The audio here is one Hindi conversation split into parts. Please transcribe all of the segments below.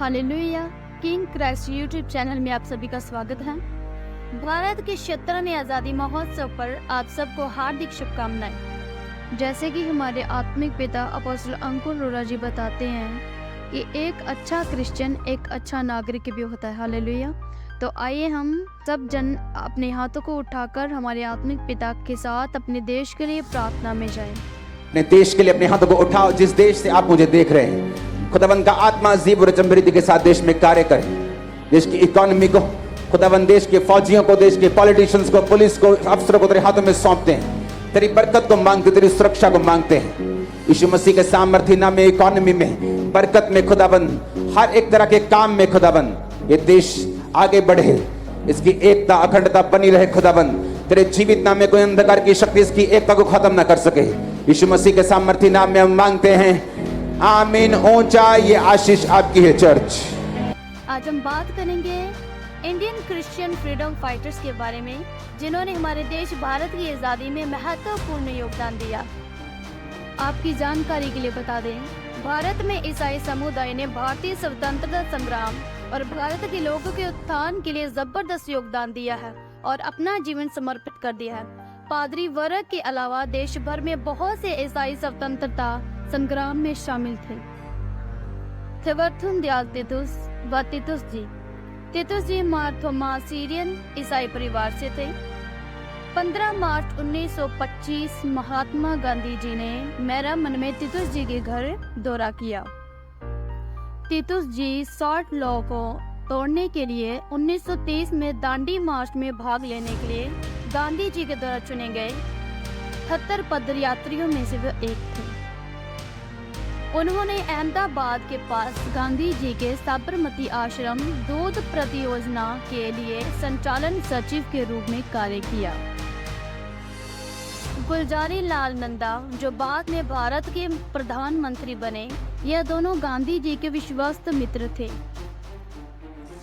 Hallelujah. King Christ YouTube channel में आप सभी का स्वागत है। भारत के 17वें आज़ादी महोत्सव पर आप सबको हार्दिक शुभकामनाएं। जैसे कि हमारे आत्मिक पिता अपोस्टल अंकुर रोरा जी बताते हैं कि एक अच्छा क्रिश्चियन एक अच्छा नागरिक भी होता है। हालेलुया। तो आइए हम सब जन अपने हाथों को उठाकर हमारे आत्मिक पिता के साथ अपने देश के लिए प्रार्थना में जाएं। अपने देश के लिए अपने हाथों को उठाओ। जिस देश से आप मुझे देख रहे हैं, खुदावन का आत्मा जीव और समृद्धि के साथ देश में कार्य करे। देश की इकोनॉमी को खुदावन, देश के फौजियों को, देश के पॉलिटिशियंस को, पुलिस को, अफसरों को तेरे हाथों में सौंपते हैं। तेरी बरकत को मांगते, तेरी सुरक्षा को मांगते हैं। यीशु मसीह के सामर्थ्य नाम में, इकोनॉमी में, बरकत में खुदावन, हर एक तरह के काम में खुदावन, ये देश आगे बढ़े, इसकी एकता अखंडता बनी रहे। खुदावन तेरे जीवित नाम में कोई अंधकार की शक्ति इसकी एकता को खत्म ना कर सके। यीशु मसीह के सामर्थ्य नाम में हम मांगते हैं, आमीन। ऊंचा ये आशीष आपकी है चर्च। आज हम बात करेंगे इंडियन क्रिश्चियन फ्रीडम फाइटर्स के बारे में, जिन्होंने हमारे देश भारत की आज़ादी में महत्वपूर्ण योगदान दिया। आपकी जानकारी के लिए बता दें, भारत में ईसाई समुदाय ने भारतीय स्वतंत्रता संग्राम और भारत के लोगों के उत्थान के लिए जबरदस्त योगदान दिया है और अपना जीवन समर्पित कर दिया है। पादरी वर्ग के अलावा देश भर में बहुत से ईसाई स्वतंत्रता संग्राम में शामिल थे। थिवर्थुम दयाल तितुस व तितुस जी मार्थोमा सीरियन ईसाई परिवार से थे। 15 मार्च 1925 महात्मा गांधी जी ने मेरामन में तितुस जी के घर दौरा किया। तितुस जी शॉर्ट लॉ को तोड़ने के लिए 1930 में दांडी मार्च में भाग लेने के लिए गांधी जी के द्वारा चुने गए 78 पदयात्रियों में से वे एक थे। उन्होंने अहमदाबाद के पास गांधी जी के साबरमती आश्रम दूध परियोजना के लिए संचालन सचिव के रूप में कार्य किया। गुलजारी लाल नंदा, जो बाद में भारत के प्रधानमंत्री बने, यह दोनों गांधी जी के विश्वस्त मित्र थे।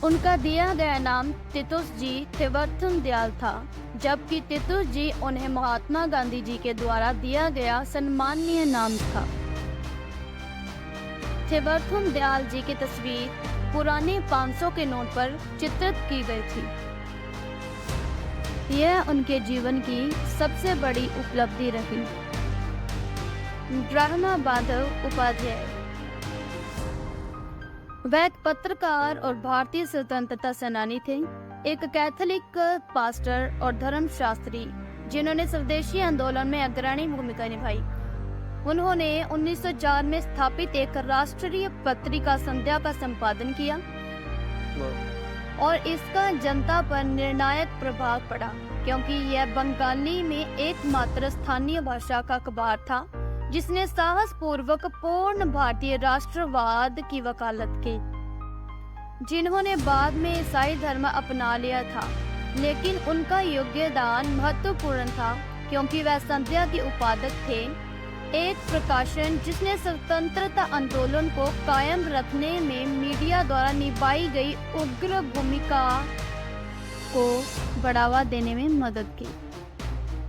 उनका दिया गया नाम तितुस जी थिवर्थुम दयाल था, जबकि तितुस जी उन्हें महात्मा गांधी जी के द्वारा दिया गया सम्माननीय नाम था। थिवर्थुम दयाल जी की तस्वीर पुराने 500 के नोट पर चित्रित की गई थी। यह उनके जीवन की सबसे बड़ी उपलब्धि रही। ड्रामा माधव उपाध्याय, वह एक पत्रकार और भारतीय स्वतंत्रता सेनानी थे, एक कैथोलिक पास्टर और धर्मशास्त्री जिन्होंने स्वदेशी आंदोलन में अग्रणी भूमिका निभाई। उन्होंने 1904 में स्थापित एक राष्ट्रीय पत्रिका संध्या का संपादन किया और इसका जनता पर निर्णायक प्रभाव पड़ा, क्योंकि यह बंगाली में एकमात्र स्थानीय भाषा का अखबार था जिसने साहस पूर्वक पूर्ण भारतीय राष्ट्रवाद की वकालत की। जिन्होंने बाद में ईसाई धर्म अपना लिया था, लेकिन उनका योगदान महत्वपूर्ण था क्योंकि वह संध्या के उपाधक थे, एक प्रकाशन जिसने स्वतंत्रता आंदोलन को कायम रखने में मीडिया द्वारा निभाई गई उग्र भूमिका को बढ़ावा देने में मदद की।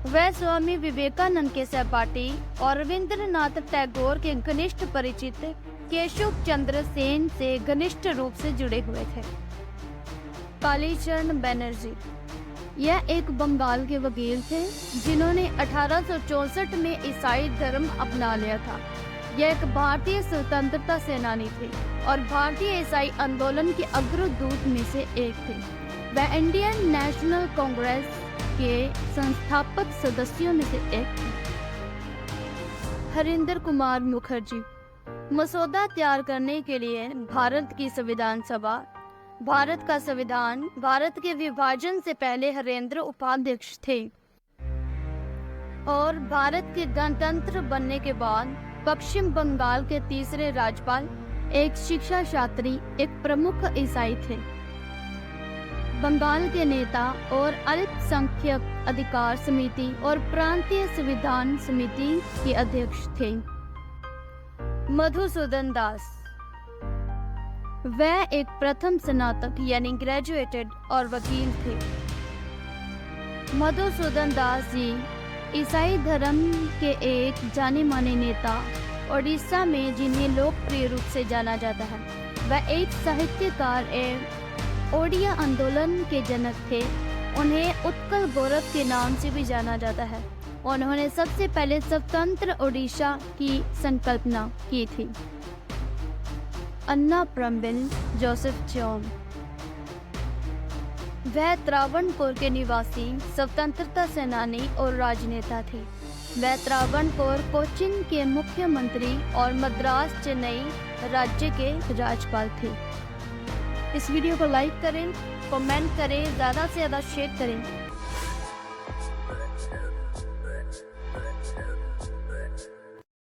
वह स्वामी विवेकानंद के सहपाठी और रविंद्रनाथ टैगोर के घनिष्ठ परिचित केशव चंद्र सेन से घनिष्ठ रूप से जुड़े हुए थे। कालीचरण बनर्जी, यह एक बंगाल के वकील थे जिन्होंने 1864 में ईसाई धर्म अपना लिया था। यह एक भारतीय स्वतंत्रता सेनानी थे और भारतीय ईसाई आंदोलन के अग्रदूत में से एक थे। वह इंडियन नेशनल कांग्रेस के संस्थापक सदस्यों में से एक थे। हरिंदर कुमार मुखर्जी, मसौदा तैयार करने के लिए भारत की संविधान सभा, भारत का संविधान, भारत के विभाजन से पहले हरेंद्र उपाध्यक्ष थे और भारत के गणतंत्र बनने के बाद पश्चिम बंगाल के तीसरे राज्यपाल, एक शिक्षा छात्री, एक प्रमुख ईसाई थे। बंगाल के नेता और अल्पसंख्यक अधिकार समिति और प्रांतीय संविधान समिति के अध्यक्ष थे। मधुसूदन दास, वह एक प्रथम स्नातक यानी ग्रेजुएटेड और वकील थे। मधुसूदन दास जी ईसाई धर्म के एक जाने माने नेता, ओडिशा में जिन्हें लोकप्रिय रूप से जाना जाता है, वह एक साहित्यकार एवं ओडिया आंदोलन के जनक थे। उन्हें उत्कल गौरव के नाम से भी जाना जाता है। उन्होंने सबसे पहले स्वतंत्र ओडिशा की संकल्पना की थी। अन्ना प्रम्बिल जोसेफ चौम, वह त्रावणकोर के निवासी स्वतंत्रता सेनानी और राजनेता थे। वह त्रावणकोर कोचिन के मुख्यमंत्री और मद्रास चेन्नई राज्य के राज्यपाल थे। इस वीडियो को लाइक करें, कमेंट करें, ज़्यादा से ज़्यादा शेयर करें